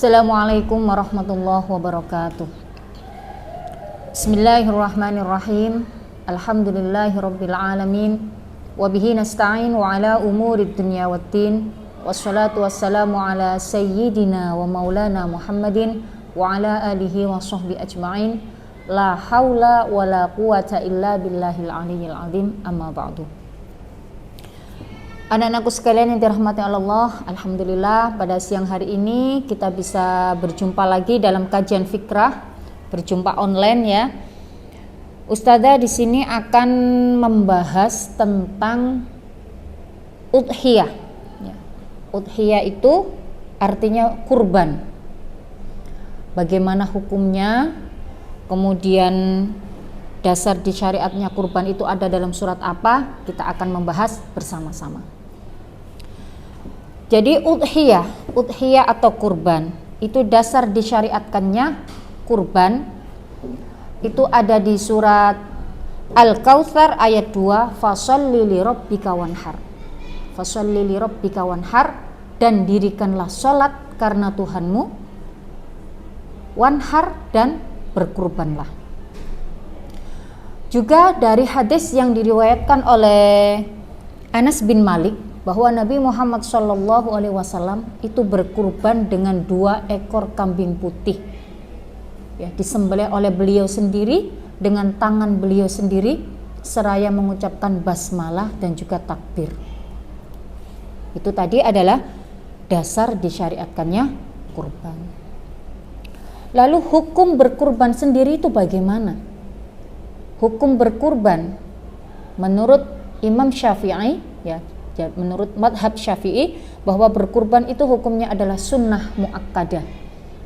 Assalamualaikum warahmatullahi wabarakatuh. Bismillahirrahmanirrahim. Alhamdulillahirabbil alamin. Wa bihi nasta'in wa ala umurid dunya waddin. Wassalatu wassalamu ala sayyidina wa maulana Muhammadin wa ala alihi wa sahbihi ajma'in. La haula wa la quwata illa billahil aliyyil azim. Amma ba'du. Anak-anakku sekalian yang dirahmati Allah, alhamdulillah pada siang hari ini kita bisa berjumpa lagi dalam kajian fikrah, berjumpa online ya. Ustadzah di sini akan membahas tentang udhiyah. Ya. Udhiyah itu artinya kurban. Bagaimana hukumnya? Kemudian dasar di syariatnya kurban itu ada dalam surat apa? Kita akan membahas bersama-sama. Jadi udhiyah atau kurban itu dasar disyariatkannya kurban itu ada di surat Al-Kautsar ayat 2, fasholli li rabbika wanhar. Fasholli li rabbika wanhar, dan dirikanlah salat karena Tuhanmu, wanhar, dan berkurbanlah. Juga dari hadis yang diriwayatkan oleh Anas bin Malik bahwa Nabi Muhammad SAW itu berkurban dengan 2 ekor kambing putih, ya, disembelih oleh beliau sendiri dengan tangan beliau sendiri seraya mengucapkan basmalah dan juga takbir. Itu tadi adalah dasar disyariatkannya kurban. Lalu hukum berkurban sendiri itu bagaimana? Hukum berkurban menurut Imam Syafi'i, ya, menurut madhab Syafi'i, bahwa berkurban itu hukumnya adalah sunnah muakkadah.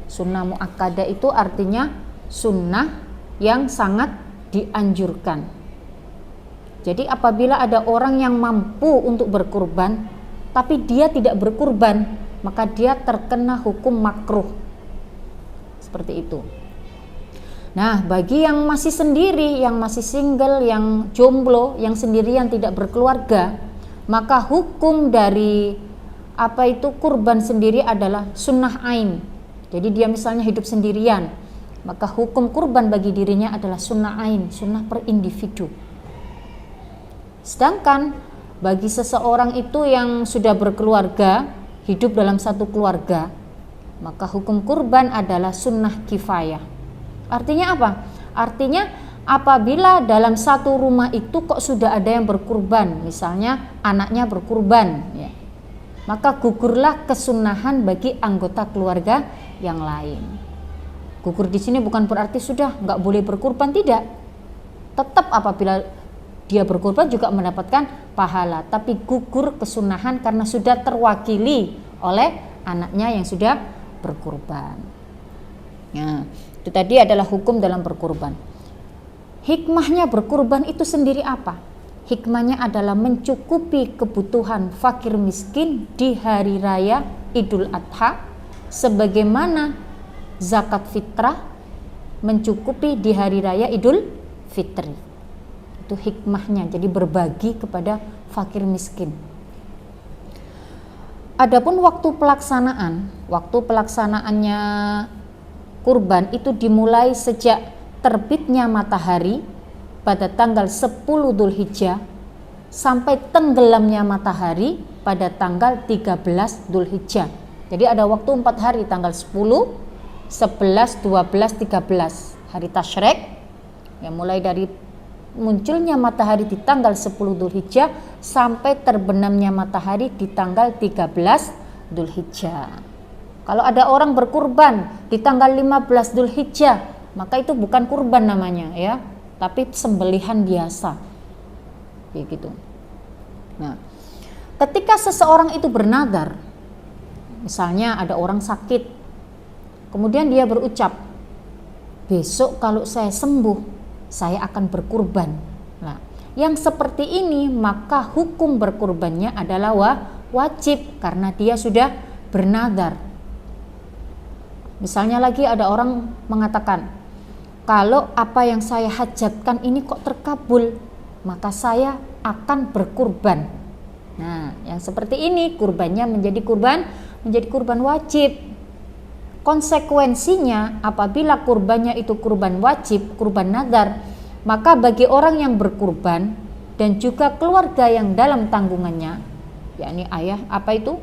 Sunnah muakkadah itu artinya sunnah yang sangat dianjurkan. Jadi apabila ada orang yang mampu untuk berkurban tapi dia tidak berkurban, maka dia terkena hukum makruh. Seperti itu. Nah, bagi yang masih sendiri, yang masih single, yang jomblo, yang sendirian tidak berkeluarga, maka hukum dari kurban sendiri adalah sunnah ain. Jadi dia misalnya hidup sendirian, maka hukum kurban bagi dirinya adalah sunnah ain, sunnah per individu. Sedangkan bagi seseorang itu yang sudah berkeluarga, hidup dalam satu keluarga, maka hukum kurban adalah sunnah kifayah. Artinya apa? Artinya apabila dalam satu rumah itu kok sudah ada yang berkurban, misalnya anaknya berkurban, ya, maka gugurlah kesunahan bagi anggota keluarga yang lain. Gugur di sini bukan berarti sudah nggak boleh berkurban, tidak. Tetap apabila dia berkurban juga mendapatkan pahala, tapi gugur kesunahan karena sudah terwakili oleh anaknya yang sudah berkurban. Nah, itu tadi adalah hukum dalam berkurban. Hikmahnya berkurban itu sendiri apa? Hikmahnya adalah mencukupi kebutuhan fakir miskin di hari raya Idul Adha, sebagaimana zakat fitrah mencukupi di hari raya Idul Fitri. Itu hikmahnya, jadi berbagi kepada fakir miskin. Adapun waktu pelaksanaannya kurban itu dimulai sejak terbitnya matahari pada tanggal 10 Dzulhijjah sampai tenggelamnya matahari pada tanggal 13 Dzulhijjah. Jadi ada waktu 4 hari, tanggal 10, 11, 12, 13 hari tasyrik, ya, mulai dari munculnya matahari di tanggal 10 Dzulhijjah sampai terbenamnya matahari di tanggal 13 Dzulhijjah. Kalau ada orang berkurban di tanggal 15 Dzulhijjah, maka itu bukan kurban namanya, ya, tapi sembelihan biasa. Begitu. Nah, ketika seseorang itu bernadar, misalnya ada orang sakit, kemudian dia berucap, besok kalau saya sembuh, saya akan berkurban. Nah, yang seperti ini maka hukum berkurbannya adalah wajib karena dia sudah bernadar. Misalnya lagi ada orang mengatakan, kalau apa yang saya hajatkan ini kok terkabul, maka saya akan berkurban. Nah, yang seperti ini kurbannya menjadi kurban wajib. konsekuensinya apabila kurbannya itu kurban wajib, kurban nadar, maka bagi orang yang berkurban dan juga keluarga yang dalam tanggungannya, yakni ayah, apa itu?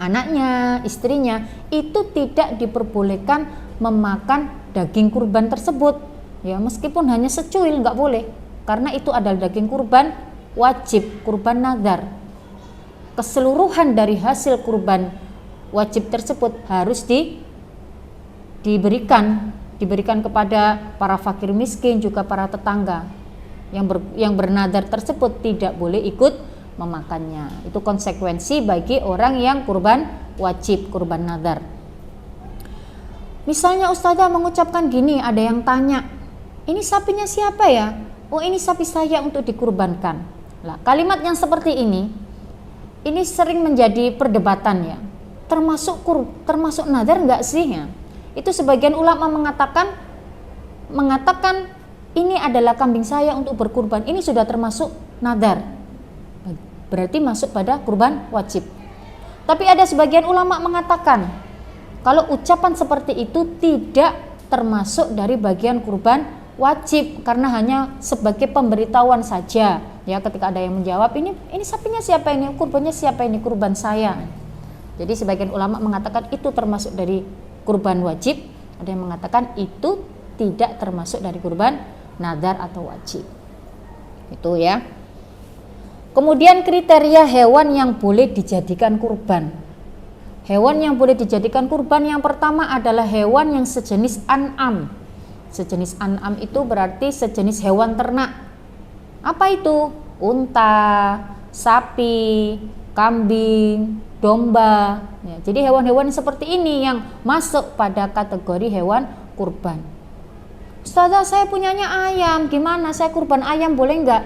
Anaknya, istrinya, itu tidak diperbolehkan memakan daging kurban tersebut. Ya, meskipun hanya secuil nggak boleh, karena itu adalah daging kurban wajib, kurban nadar. Keseluruhan dari hasil kurban wajib tersebut harus diberikan kepada para fakir miskin, juga para tetangga. Yang bernadar tersebut tidak boleh ikut memakannya. Itu konsekuensi bagi orang yang kurban wajib, kurban nadar. Misalnya ustazah mengucapkan gini, ada yang tanya, ini sapinya siapa ya? Oh, ini sapi saya untuk dikurbankan. Lah, kalimat yang seperti ini sering menjadi perdebatan ya. Termasuk nadar enggak sih ya? Itu sebagian ulama mengatakan ini adalah kambing saya untuk berkurban. Ini sudah termasuk nadar. Berarti masuk pada kurban wajib. Tapi ada sebagian ulama mengatakan kalau ucapan seperti itu tidak termasuk dari bagian kurban wajib, karena hanya sebagai pemberitahuan saja. Ya, ketika ada yang menjawab, ini sapinya siapa ini, kurbannya siapa ini, kurban saya. Jadi sebagian ulama mengatakan itu termasuk dari kurban wajib, ada yang mengatakan itu tidak termasuk dari kurban nadar atau wajib. Itu ya. Kemudian kriteria hewan yang boleh dijadikan kurban. Hewan yang boleh dijadikan kurban yang pertama adalah hewan yang sejenis an'am. Sejenis an'am itu berarti sejenis hewan ternak. Apa itu? Unta, sapi, kambing, domba. Ya, jadi hewan-hewan seperti ini yang masuk pada kategori hewan kurban. Ustazah, saya punyanya ayam, gimana? Saya kurban ayam boleh enggak?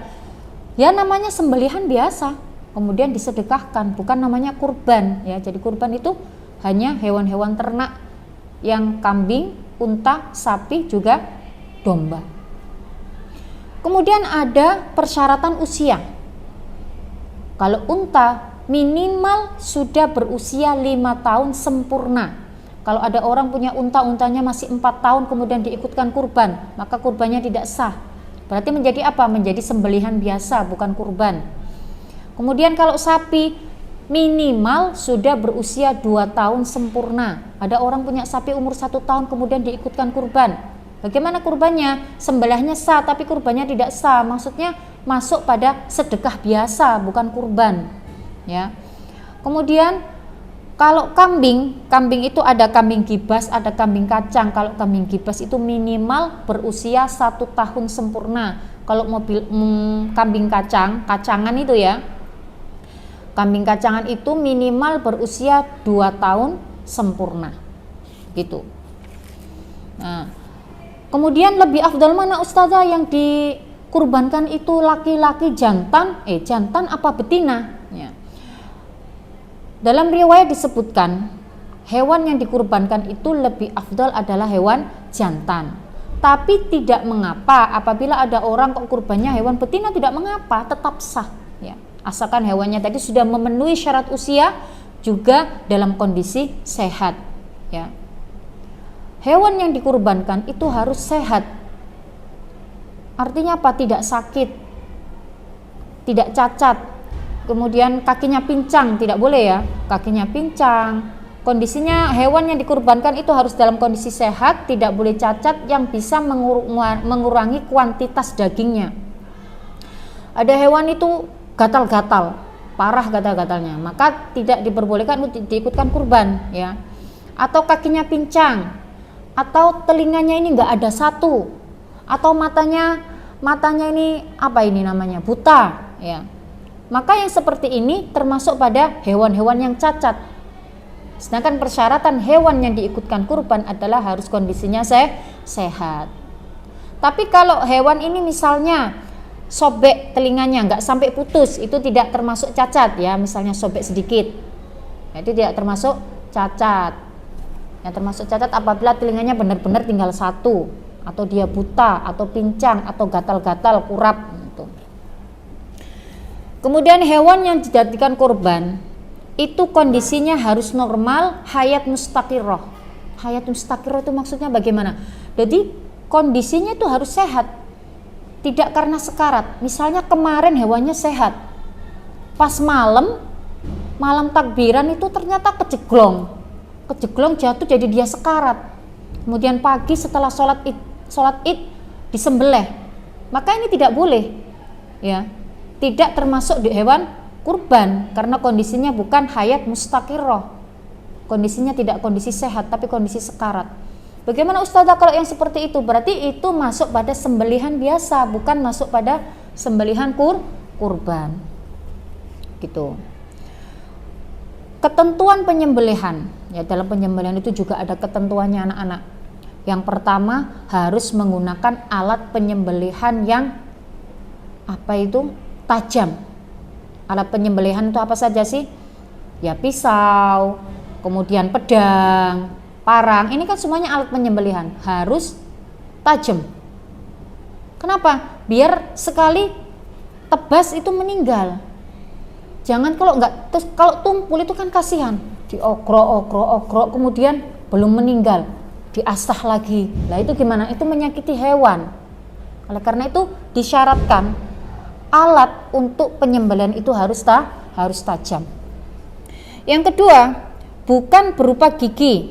Ya, namanya sembelihan biasa, kemudian disedekahkan, bukan namanya kurban ya. Jadi kurban itu hanya hewan-hewan ternak yang kambing, unta, sapi, juga domba. Kemudian ada persyaratan usia. Kalau unta minimal sudah berusia 5 tahun sempurna. Kalau ada orang punya untanya masih 4 tahun kemudian diikutkan kurban, maka kurbannya tidak sah. Berarti menjadi apa? Menjadi sembelihan biasa, bukan kurban. Kemudian kalau sapi minimal sudah berusia 2 tahun sempurna. Ada orang punya sapi umur 1 tahun kemudian diikutkan kurban. Bagaimana kurbannya? Sembelihnya sah tapi kurbannya tidak sah. Maksudnya masuk pada sedekah biasa, bukan kurban. Ya. Kemudian kalau kambing itu ada kambing gibas, ada kambing kacang. Kalau kambing gibas itu minimal berusia 1 tahun sempurna. Kalau kambing kacangan itu ya, kambing kacangan itu minimal berusia 2 tahun sempurna. Gitu. Nah, kemudian lebih afdal mana ustazah, yang dikurbankan itu laki-laki jantan apa betina? Ya. Dalam riwayat disebutkan hewan yang dikurbankan itu lebih afdal adalah hewan jantan. Tapi tidak mengapa apabila ada orang kok kurbannya hewan betina, tidak mengapa, tetap sah ya. Asalkan hewannya tadi sudah memenuhi syarat usia juga dalam kondisi sehat ya. Hewan yang dikurbankan itu harus sehat. Artinya apa? Tidak sakit, tidak cacat. Kemudian kakinya pincang, tidak boleh ya, kakinya pincang. Kondisinya hewan yang dikurbankan itu harus dalam kondisi sehat, tidak boleh cacat yang bisa mengurangi kuantitas dagingnya. Ada hewan itu gatal-gatal, parah gatal-gatalnya, maka tidak diperbolehkan untuk diikutkan kurban ya. Atau kakinya pincang, atau telinganya ini enggak ada satu, atau matanya ini apa ini namanya, buta ya. Maka yang seperti ini termasuk pada hewan-hewan yang cacat. Sedangkan persyaratan hewan yang diikutkan kurban adalah harus kondisinya sehat. Tapi kalau hewan ini misalnya sobek telinganya, nggak sampai putus, itu tidak termasuk cacat ya. Misalnya sobek sedikit, itu tidak termasuk cacat. Yang termasuk cacat apabila telinganya benar-benar tinggal satu, atau dia buta, atau pincang, atau gatal-gatal, kurap. Kemudian hewan yang dijadikan kurban itu kondisinya harus normal, hayat mustaqirroh. Hayat mustaqirah itu maksudnya bagaimana? Jadi kondisinya itu harus sehat, tidak karena sekarat. Misalnya kemarin hewannya sehat, pas malam takbiran itu ternyata kejeglong jatuh, jadi dia sekarat. Kemudian pagi setelah sholat id disembelih, maka ini tidak boleh, ya, tidak termasuk di hewan kurban karena kondisinya bukan hayat mustaqirah, kondisinya tidak kondisi sehat tapi kondisi sekarat. Bagaimana Ustazah kalau yang seperti itu? Berarti itu masuk pada sembelihan biasa, bukan masuk pada sembelihan kurban, gitu. Ketentuan penyembelihan, ya, dalam penyembelihan itu juga ada ketentuannya anak-anak. Yang pertama harus menggunakan alat penyembelihan yang tajam. Alat penyembelihan itu apa saja sih? Ya pisau, kemudian pedang, parang. Ini kan semuanya alat penyembelihan, harus tajam. Kenapa? Biar sekali tebas itu meninggal. Jangan kalau tumpul itu kan kasihan, diokrok kemudian belum meninggal, diasah lagi. Nah itu gimana? Itu menyakiti hewan. Oleh karena itu disyaratkan alat untuk penyembelihan itu harus tajam. Yang kedua, bukan berupa gigi,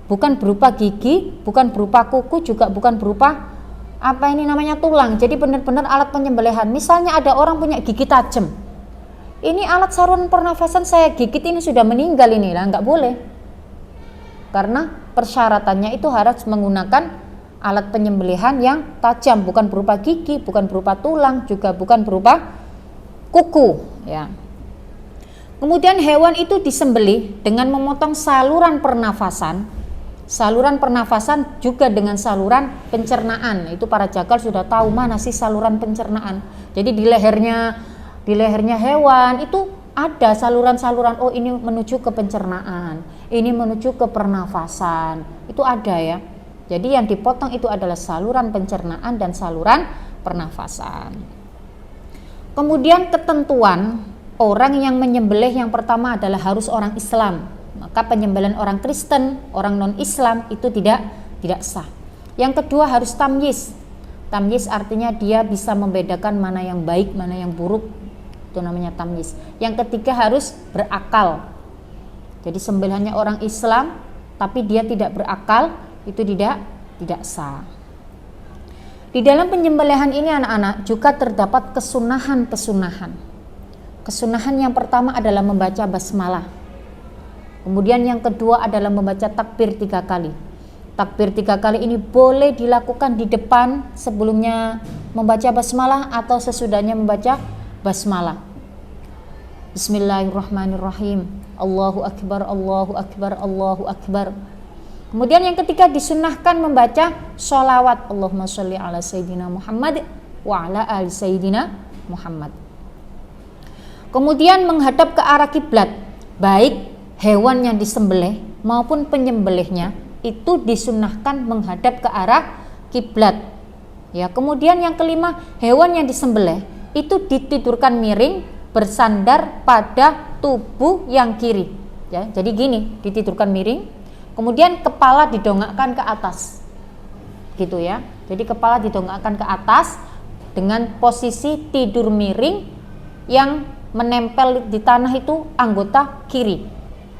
bukan berupa kuku, juga bukan berupa tulang. Jadi benar-benar alat penyembelihan. Misalnya ada orang punya gigi tajam, ini alat saluran pernafasan saya gigit, ini sudah meninggal, inilah nggak boleh, karena persyaratannya itu harus menggunakan alat penyembelihan yang tajam, bukan berupa gigi, bukan berupa tulang, juga bukan berupa kuku, ya. Kemudian hewan itu disembelih dengan memotong saluran pernafasan juga dengan saluran pencernaan. Itu para jakal sudah tahu mana sih saluran pencernaan. Jadi di lehernya hewan itu ada saluran-saluran, oh ini menuju ke pencernaan, ini menuju ke pernafasan, itu ada, ya. Jadi yang dipotong itu adalah saluran pencernaan dan saluran pernafasan. Kemudian ketentuan orang yang menyembelih yang pertama adalah harus orang Islam. Maka penyembelihan orang Kristen, orang non-Islam itu tidak sah. Yang kedua harus tamyiz. Tamyiz artinya dia bisa membedakan mana yang baik, mana yang buruk. Itu namanya tamyiz. Yang ketiga harus berakal. Jadi sembelihannya orang Islam tapi dia tidak berakal, itu tidak sah. Di dalam penyembelihan ini anak-anak juga terdapat kesunahan. Kesunahan yang pertama adalah membaca basmalah. Kemudian yang kedua adalah membaca takbir 3 kali. Takbir 3 kali ini boleh dilakukan di depan sebelumnya membaca basmalah atau sesudahnya membaca basmalah. Bismillahirrahmanirrahim. Allahu akbar, Allahu akbar, Allahu akbar. Kemudian yang ketiga disunahkan membaca sholawat. Allahumma sholli ala sayyidina Muhammad wa ala ali sayyidina Muhammad. Kemudian menghadap ke arah kiblat, baik hewan yang disembelih maupun penyembelihnya itu disunahkan menghadap ke arah kiblat. Ya, kemudian yang kelima, hewan yang disembelih itu ditidurkan miring bersandar pada tubuh yang kiri. Ya, jadi gini, ditidurkan miring, kemudian kepala didongakkan ke atas. Gitu ya. Jadi kepala didongakkan ke atas dengan posisi tidur miring yang menempel di tanah itu anggota kiri.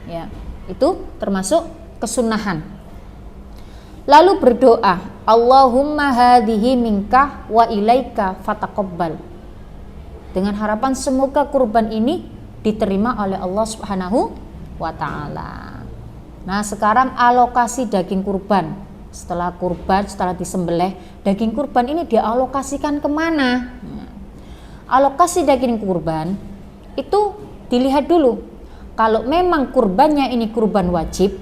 Ya, itu termasuk kesunahan. Lalu berdoa, Allahumma hadhihi minka wa ilaika fataqabbal. Dengan harapan semoga kurban ini diterima oleh Allah Subhanahu wa taala. Nah, sekarang alokasi daging kurban. Setelah disembelih, daging kurban ini dialokasikan kemana? Nah, alokasi daging kurban itu dilihat dulu. Kalau memang kurbannya ini kurban wajib,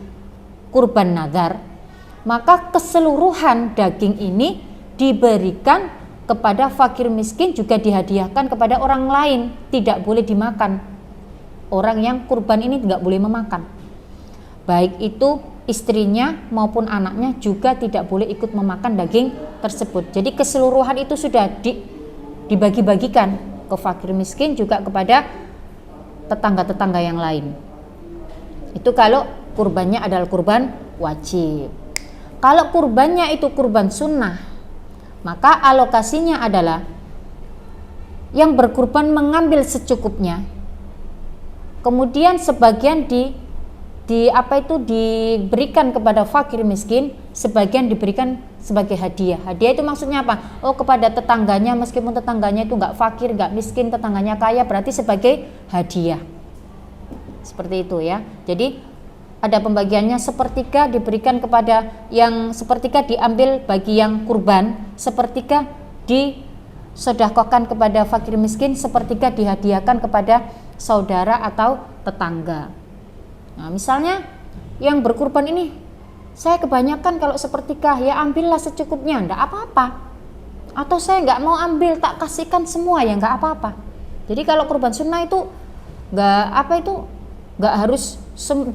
kurban nazar, maka keseluruhan daging ini diberikan kepada fakir miskin, juga dihadiahkan kepada orang lain, tidak boleh dimakan. Orang yang kurban ini tidak boleh memakan. Baik itu istrinya maupun anaknya juga tidak boleh ikut memakan daging tersebut. Jadi keseluruhan itu sudah dibagi-bagikan ke fakir miskin, juga kepada tetangga-tetangga yang lain. Itu kalau kurbannya adalah kurban wajib. Kalau kurbannya itu kurban sunnah, maka alokasinya adalah yang berkurban mengambil secukupnya, kemudian sebagian diberikan kepada fakir miskin, sebagian diberikan sebagai hadiah. Hadiah itu maksudnya apa? Oh, kepada tetangganya, meskipun tetangganya itu nggak fakir, nggak miskin, tetangganya kaya, berarti sebagai hadiah. Seperti itu ya. Jadi ada pembagiannya, sepertiga diberikan kepada yang, sepertiga diambil bagi yang kurban, sepertiga disedekahkan kepada fakir miskin, sepertiga dihadiahkan kepada saudara atau tetangga. Nah, misalnya yang berkurban ini, saya kebanyakan kalau sepertiga, ya ambillah secukupnya, enggak apa-apa. Atau saya nggak mau ambil, tak kasihkan semua, ya nggak apa-apa. Jadi kalau kurban sunnah itu nggak harus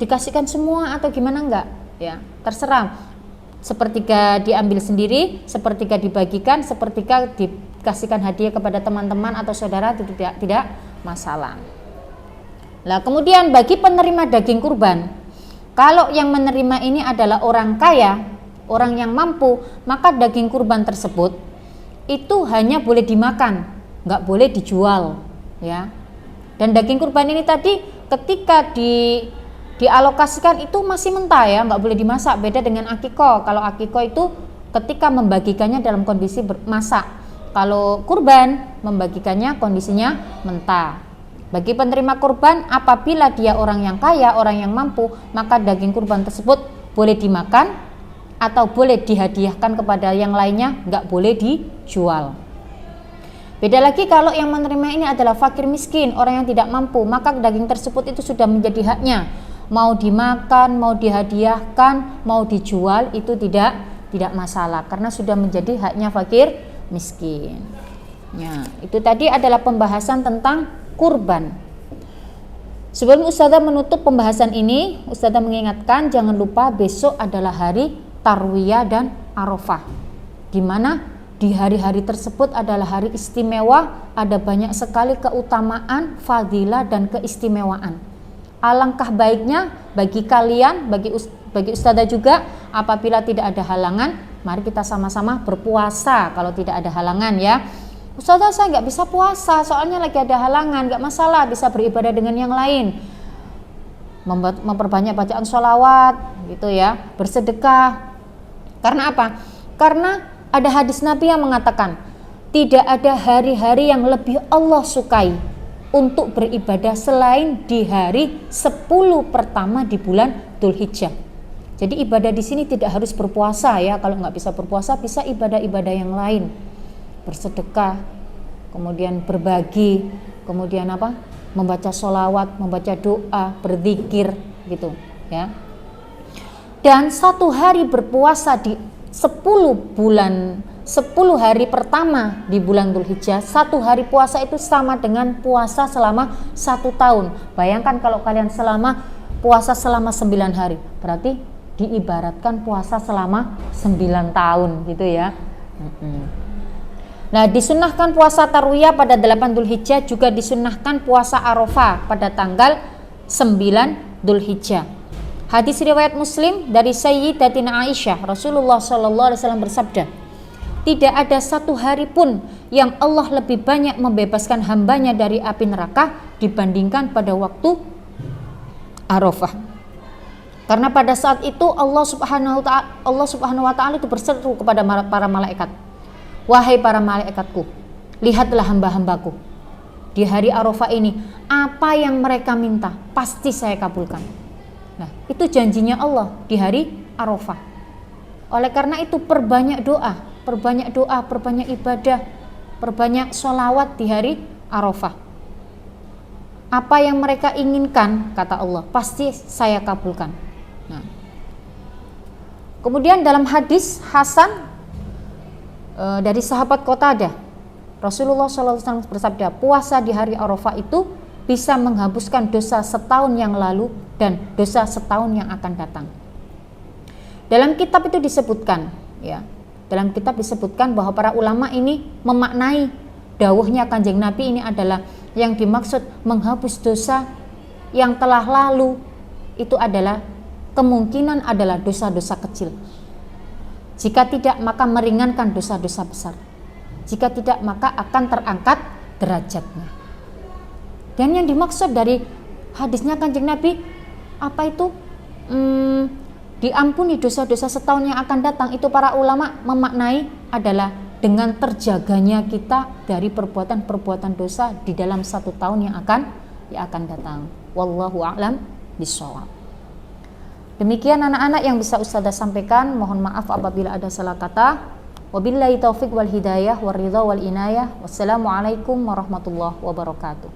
dikasihkan semua atau gimana, enggak ya, terserah. Sepertiga diambil sendiri, sepertiga dibagikan, sepertiga dikasihkan hadiah kepada teman-teman atau saudara, itu tidak masalah. Nah, kemudian bagi penerima daging kurban, kalau yang menerima ini adalah orang kaya, orang yang mampu, maka daging kurban tersebut itu hanya boleh dimakan, nggak boleh dijual ya. Dan daging kurban ini tadi ketika dialokasikan itu masih mentah ya, nggak boleh dimasak. Beda dengan akikoh. Kalau akikoh itu ketika membagikannya dalam kondisi masak. Kalau kurban membagikannya kondisinya mentah. Bagi penerima kurban, apabila dia orang yang kaya, orang yang mampu, maka daging kurban tersebut boleh dimakan atau boleh dihadiahkan kepada yang lainnya, nggak boleh dijual. Beda lagi kalau yang menerima ini adalah fakir miskin, orang yang tidak mampu, maka daging tersebut itu sudah menjadi haknya. Mau dimakan, mau dihadiahkan, mau dijual, itu tidak masalah karena sudah menjadi haknya fakir miskin. Ya, itu tadi adalah pembahasan tentang kurban. Sebelum Ustazah menutup pembahasan ini, Ustazah mengingatkan jangan lupa besok adalah hari Tarwiyah dan Arafah, di mana di hari-hari tersebut adalah hari istimewa, ada banyak sekali keutamaan, fadilah dan keistimewaan. Alangkah baiknya bagi kalian, bagi Ustazah juga, apabila tidak ada halangan, mari kita sama-sama berpuasa kalau tidak ada halangan ya. Ustazah, saya nggak bisa puasa soalnya lagi ada halangan. Nggak masalah, bisa beribadah dengan yang lain, memperbanyak bacaan sholawat gitu ya, bersedekah. Karena apa? Karena ada hadis Nabi yang mengatakan tidak ada hari-hari yang lebih Allah sukai untuk beribadah selain di hari 10 pertama di bulan Dzulhijjah. Jadi ibadah di sini tidak harus berpuasa ya. Kalau nggak bisa berpuasa, bisa ibadah-ibadah yang lain, bersedekah, kemudian berbagi, kemudian apa? Membaca sholawat, membaca doa, berzikir gitu ya. Dan satu hari berpuasa di 10 hari pertama di bulan Dzulhijjah, satu hari puasa itu sama dengan puasa selama 1 tahun. Bayangkan kalau kalian puasa selama 9 hari, berarti diibaratkan puasa selama 9 tahun gitu ya. Nah, disunnahkan puasa Tarwiyah pada 8 Dzulhijjah, juga disunnahkan puasa Arafah pada tanggal 9 Dzulhijjah. Hadis riwayat Muslim dari Sayyidatina Aisyah, Rasulullah SAW bersabda, tidak ada satu hari pun yang Allah lebih banyak membebaskan hambanya dari api neraka dibandingkan pada waktu Arafah. Karena pada saat itu Allah Subhanahu wa taala itu berseru kepada para malaikat, wahai para malaikatku, lihatlah hamba-hambaku di hari Arafah ini, apa yang mereka minta pasti saya kabulkan. Nah, itu janjinya Allah di hari Arafah. Oleh karena itu perbanyak doa, perbanyak ibadah, perbanyak sholawat di hari Arafah. Apa yang mereka inginkan, kata Allah, pasti saya kabulkan. Nah, kemudian dalam hadis Hasan dari sahabat Qatadah, Rasulullah SAW bersabda, puasa di hari Arafah itu bisa menghapuskan dosa setahun yang lalu dan dosa setahun yang akan datang. Dalam kitab itu disebutkan, ya, dalam kitab disebutkan bahwa para ulama ini memaknai dawuhnya Kanjeng Nabi ini adalah yang dimaksud menghapus dosa yang telah lalu itu adalah kemungkinan adalah dosa-dosa kecil. Jika tidak, maka meringankan dosa-dosa besar. Jika tidak, maka akan terangkat derajatnya. Dan yang dimaksud dari hadisnya Kanjeng Nabi, apa itu? Diampuni dosa-dosa setahun yang akan datang, itu para ulama memaknai adalah dengan terjaganya kita dari perbuatan-perbuatan dosa di dalam 1 tahun yang akan datang. Wallahu a'lam bishawab. Demikian anak-anak yang bisa Ustazah sampaikan. Mohon maaf apabila ada salah kata. Wabillahi taufiq wal hidayah wal ridha wal inayah. Wassalamualaikum warahmatullahi wabarakatuh.